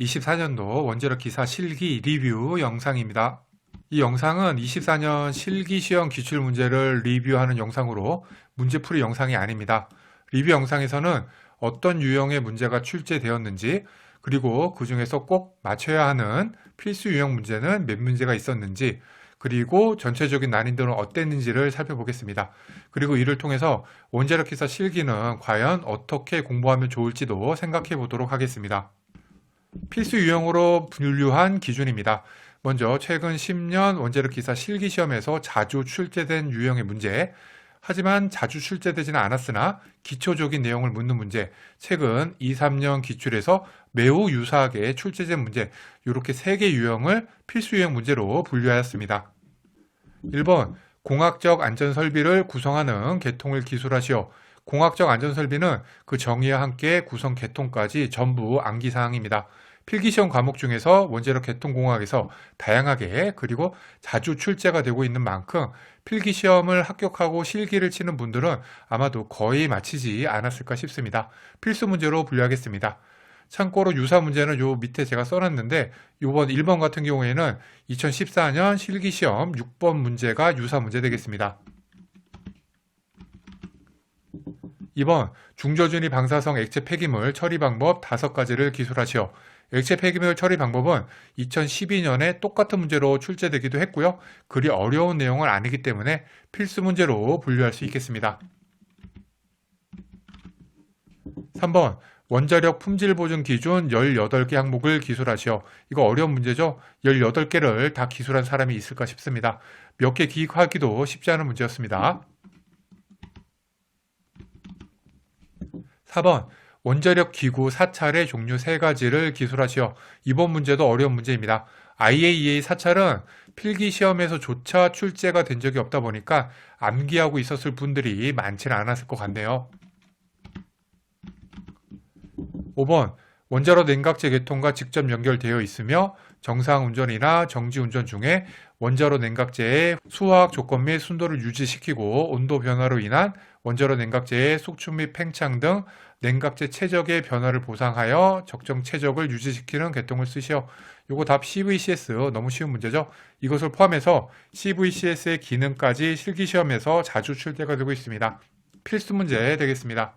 24년도 원자력 기사 실기 리뷰 영상입니다. 이 영상은 24년 실기 시험 기출 문제를 리뷰하는 영상으로 문제풀이 영상이 아닙니다. 리뷰 영상에서는 어떤 유형의 문제가 출제되었는지, 그리고 그 중에서 꼭 맞춰야 하는 필수 유형 문제는 몇 문제가 있었는지, 그리고 전체적인 난이도는 어땠는지를 살펴보겠습니다. 그리고 이를 통해서 원자력 기사 실기는 과연 어떻게 공부하면 좋을지도 생각해 보도록 하겠습니다. 필수 유형으로 분류한 기준입니다. 먼저 최근 10년 원자력 기사 실기 시험에서 자주 출제된 유형의 문제, 하지만 자주 출제되지는 않았으나 기초적인 내용을 묻는 문제, 최근 2, 3년 기출에서 매우 유사하게 출제된 문제, 이렇게 3개 유형을 필수 유형 문제로 분류하였습니다. 1번, 공학적 안전설비를 구성하는 계통을 기술하시오. 공학적 안전설비는 그 정의와 함께 구성 계통까지 전부 암기사항입니다. 필기시험 과목 중에서 원자력 계통공학에서 다양하게 그리고 자주 출제가 되고 있는 만큼 필기시험을 합격하고 실기를 치는 분들은 아마도 거의 마치지 않았을까 싶습니다. 필수 문제로 분류하겠습니다. 참고로 유사 문제는 요 밑에 제가 써놨는데 요번 1번 같은 경우에는 2014년 실기시험 6번 문제가 유사 문제 되겠습니다. 2번, 중저준위 방사성 액체 폐기물 처리 방법 5가지를 기술하시오. 액체 폐기물 처리 방법은 2012년에 똑같은 문제로 출제되기도 했고요. 그리 어려운 내용은 아니기 때문에 필수 문제로 분류할 수 있겠습니다. 3번, 원자력 품질 보증 기준 18개 항목을 기술하시오. 이거 어려운 문제죠? 18개를 다 기술한 사람이 있을까 싶습니다. 몇 개 기억하기도 쉽지 않은 문제였습니다. 4번, 원자력 기구 사찰의 종류 3가지를 기술하시오. 이번 문제도 어려운 문제입니다. IAEA 사찰은 필기시험에서조차 출제가 된 적이 없다 보니까 암기하고 있었을 분들이 많지는 않았을 것 같네요. 5번, 원자로 냉각제 계통과 직접 연결되어 있으며 정상운전이나 정지운전 중에 원자로 냉각제의 수화학 조건 및 순도를 유지시키고 온도 변화로 인한 원자로 냉각제의 속축 및 팽창 등 냉각제 최적의 변화를 보상하여 적정 최적을 유지시키는 계통을 쓰시오. 요거 답 CVCS, 너무 쉬운 문제죠? 이것을 포함해서 CVCS의 기능까지 실기시험에서 자주 출제가 되고 있습니다. 필수 문제 되겠습니다.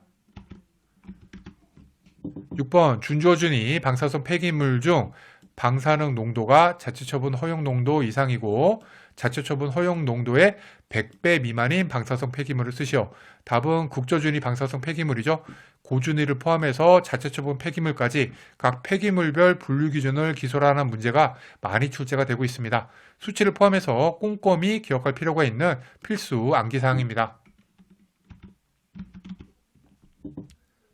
6번, 준저준위 방사성 폐기물 중 방사능 농도가 자체처분 허용 농도 이상이고 자체처분 허용 농도의 100배 미만인 방사성 폐기물을 쓰시오. 답은 국저준위 방사성 폐기물이죠. 고준위를 포함해서 자체처분 폐기물까지 각 폐기물별 분류 기준을 기술하는 문제가 많이 출제가 되고 있습니다. 수치를 포함해서 꼼꼼히 기억할 필요가 있는 필수 암기사항입니다.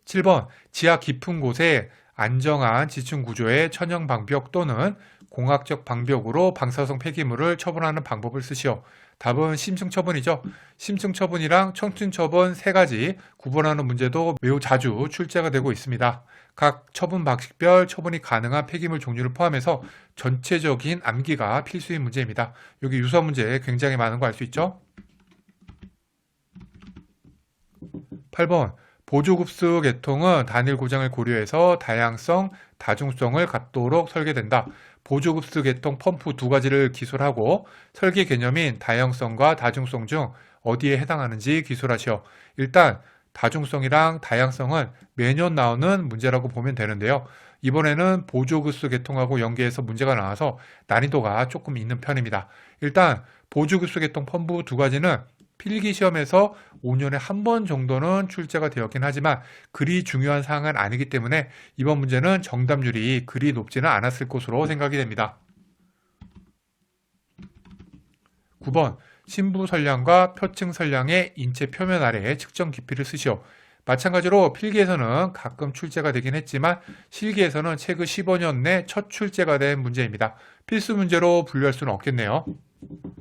7번, 지하 깊은 곳에 안정한 지층 구조의 천연 방벽 또는 공학적 방벽으로 방사성 폐기물을 처분하는 방법을 쓰시오. 답은 심층처분이죠. 심층처분이랑 청층처분 3가지 구분하는 문제도 매우 자주 출제가 되고 있습니다. 각 처분 방식별 처분이 가능한 폐기물 종류를 포함해서 전체적인 암기가 필수인 문제입니다. 여기 유사 문제 굉장히 많은 거 알 수 있죠? 8번, 보조급수 계통은 단일 고장을 고려해서 다양성, 다중성을 갖도록 설계된다. 보조급수 계통 펌프 2가지를 기술하고 설계 개념인 다양성과 다중성 중 어디에 해당하는지 기술하시오. 일단 다중성이랑 다양성은 매년 나오는 문제라고 보면 되는데요. 이번에는 보조급수 계통하고 연계해서 문제가 나와서 난이도가 조금 있는 편입니다. 일단 보조급수 계통 펌프 2가지는 필기시험에서 5년에 한 번 정도는 출제가 되었긴 하지만 그리 중요한 사항은 아니기 때문에 이번 문제는 정답률이 그리 높지는 않았을 것으로 생각이 됩니다. 9번, 심부 선량과 표층 선량의 인체 표면 아래의 측정 깊이를 쓰시오. 마찬가지로 필기에서는 가끔 출제가 되긴 했지만 실기에서는 최근 15년 내 첫 출제가 된 문제입니다. 필수 문제로 분류할 수는 없겠네요.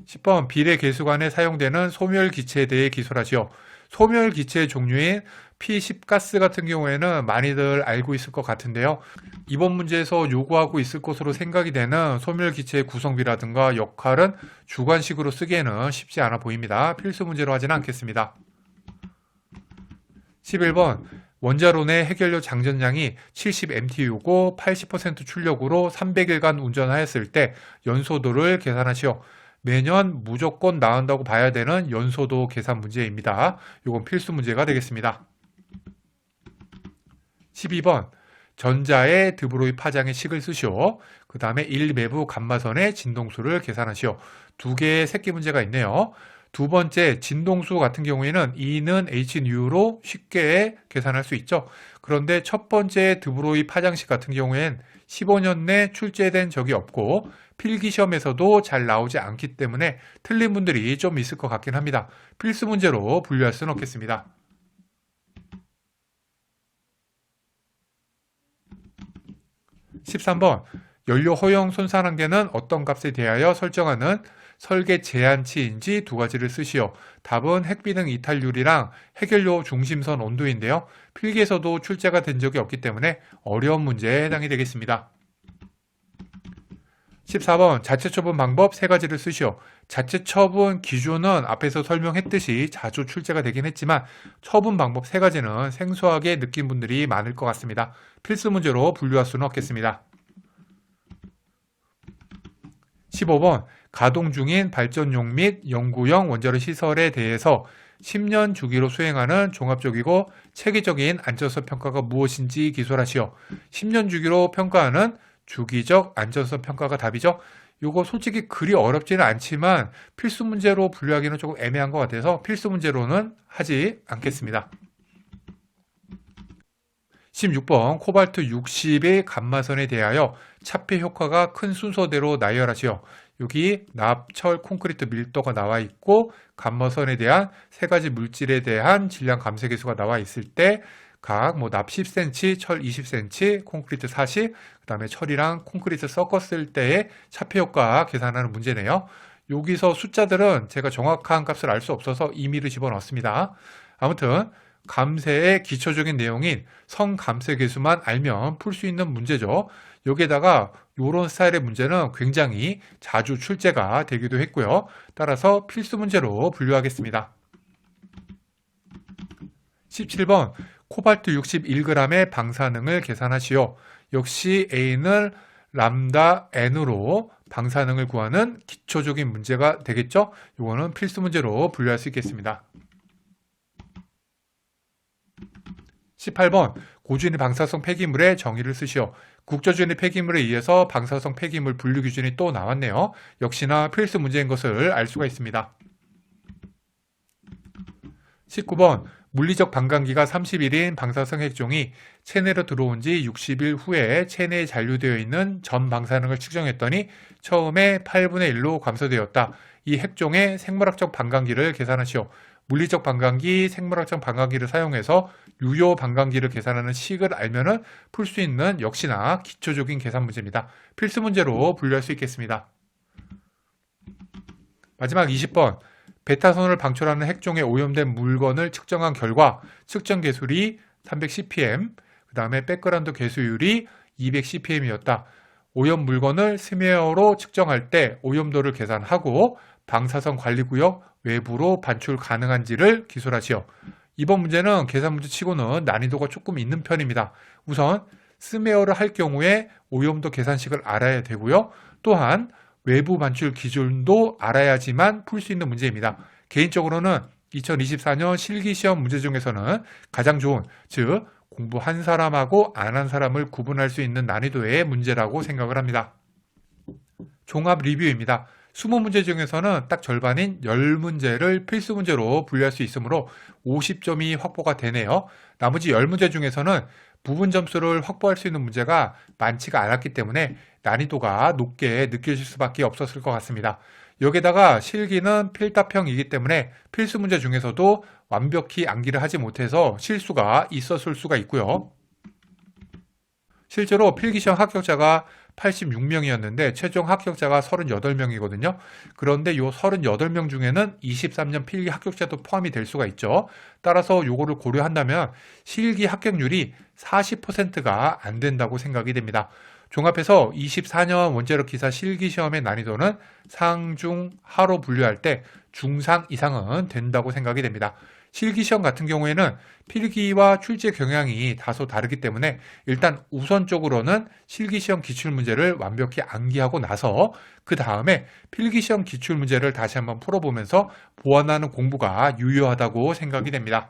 10번, 비례 계수관에 사용되는 소멸기체에 대해 기술하시오. 소멸기체의 종류인 P10가스 같은 경우에는 많이들 알고 있을 것 같은데요. 이번 문제에서 요구하고 있을 것으로 생각이 되는 소멸기체의 구성비라든가 역할은 주관식으로 쓰기에는 쉽지 않아 보입니다. 필수 문제로 하지는 않겠습니다. 11번, 원자론의 해결료 장전량이 70mTU고 80% 출력으로 300일간 운전하였을 때 연소도를 계산하시오. 매년 무조건 나온다고 봐야 되는 연소도 계산 문제입니다. 이건 필수 문제가 되겠습니다. 12번 전자의 드브로이 파장의 식을 쓰시오. 그 다음에 1매부 감마선의 진동수를 계산하시오. 두 개의 새끼 문제가 있네요. 두 번째 진동수 같은 경우에는 E는 H뉴로 쉽게 계산할 수 있죠. 그런데 첫 번째 드브로이 파장식 같은 경우엔 15년 내 출제된 적이 없고 필기시험에서도 잘 나오지 않기 때문에 틀린 분들이 좀 있을 것 같긴 합니다. 필수 문제로 분류할 수는 없겠습니다. 13번 연료 허용 손산 한계는 어떤 값에 대하여 설정하는 설계 제한치인지 두 가지를 쓰시오. 답은 핵비등 이탈률이랑 해결료 중심선 온도인데요. 필기에서도 출제가 된 적이 없기 때문에 어려운 문제에 해당이 되겠습니다. 14번 자체 처분 방법 세 가지를 쓰시오. 자체 처분 기준은 앞에서 설명했듯이 자주 출제가 되긴 했지만 처분 방법 세 가지는 생소하게 느낀 분들이 많을 것 같습니다. 필수 문제로 분류할 수는 없겠습니다. 15번 가동 중인 발전용 및 연구용 원자로 시설에 대해서 10년 주기로 수행하는 종합적이고 체계적인 안전성 평가가 무엇인지 기술하시오. 10년 주기로 평가하는 주기적 안전성 평가가 답이죠. 이거 솔직히 그리 어렵지는 않지만 필수 문제로 분류하기는 조금 애매한 것 같아서 필수 문제로는 하지 않겠습니다. 16번 코발트 60의 감마선에 대하여 차폐 효과가 큰 순서대로 나열하시오. 여기 납, 철, 콘크리트 밀도가 나와 있고 감마선에 대한 세 가지 물질에 대한 질량 감쇄 계수가 나와 있을 때 각 납 10cm, 철 20cm, 콘크리트 40, 그 다음에 철이랑 콘크리트 섞었을 때의 차폐 효과 계산하는 문제네요. 여기서 숫자들은 제가 정확한 값을 알 수 없어서 임의로 집어넣습니다. 아무튼 감쇄의 기초적인 내용인 성감쇄 계수만 알면 풀 수 있는 문제죠. 여기에다가 이런 스타일의 문제는 굉장히 자주 출제가 되기도 했고요. 따라서 필수 문제로 분류하겠습니다. 17번 코발트 61g의 방사능을 계산하시오. 역시 A는 람다 N으로 방사능을 구하는 기초적인 문제가 되겠죠. 이거는 필수 문제로 분류할 수 있겠습니다. 18번 고주인의 방사성 폐기물의 정의를 쓰시오. 국저주인의 폐기물에 의해서 방사성 폐기물 분류 기준이 또 나왔네요. 역시나 필수 문제인 것을 알 수가 있습니다. 19번 물리적 반감기가 30일인 방사성 핵종이 체내로 들어온 지 60일 후에 체내에 잔류되어 있는 전 방사능을 측정했더니 처음에 8분의 1로 감소되었다. 이 핵종의 생물학적 반감기를 계산하시오. 물리적 반감기, 생물학적 반감기를 사용해서 유효 반감기를 계산하는 식을 알면은 풀 수 있는 역시나 기초적인 계산 문제입니다. 필수 문제로 분류할 수 있겠습니다. 마지막 20번 베타선을 방출하는 핵종에 오염된 물건을 측정한 결과 측정 계술이 310ppm, 그 다음에 백그라운드 계수율이 200ppm이었다. 오염 물건을 스메어로 측정할 때 오염도를 계산하고 방사선 관리구역 외부로 반출 가능한지를 기술하시오. 이번 문제는 계산 문제 치고는 난이도가 조금 있는 편입니다. 우선 스메어를 할 경우에 오염도 계산식을 알아야 되고요. 또한 외부 반출 기준도 알아야지만 풀 수 있는 문제입니다. 개인적으로는 2024년 실기시험 문제 중에서는 가장 좋은, 즉 공부한 사람하고 안 한 사람을 구분할 수 있는 난이도의 문제라고 생각을 합니다. 종합 리뷰입니다. 20문제 중에서는 딱 절반인 10문제를 필수 문제로 분류할 수 있으므로 50점이 확보가 되네요. 나머지 10문제 중에서는 부분 점수를 확보할 수 있는 문제가 많지가 않았기 때문에 난이도가 높게 느껴질 수밖에 없었을 것 같습니다. 여기다가 실기는 필답형이기 때문에 필수 문제 중에서도 완벽히 암기를 하지 못해서 실수가 있었을 수가 있고요. 실제로 필기시험 합격자가 86명이었는데 최종 합격자가 38명이거든요. 그런데 이 38명 중에는 23년 필기 합격자도 포함이 될 수가 있죠. 따라서 이거를 고려한다면 실기 합격률이 40%가 안 된다고 생각이 됩니다. 종합해서 24년 원자력 기사 실기시험의 난이도는 상, 중, 하로 분류할 때 중상 이상은 된다고 생각이 됩니다. 실기시험 같은 경우에는 필기와 출제 경향이 다소 다르기 때문에 일단 우선적으로는 실기시험 기출문제를 완벽히 암기하고 나서 그 다음에 필기시험 기출문제를 다시 한번 풀어보면서 보완하는 공부가 유효하다고 생각이 됩니다.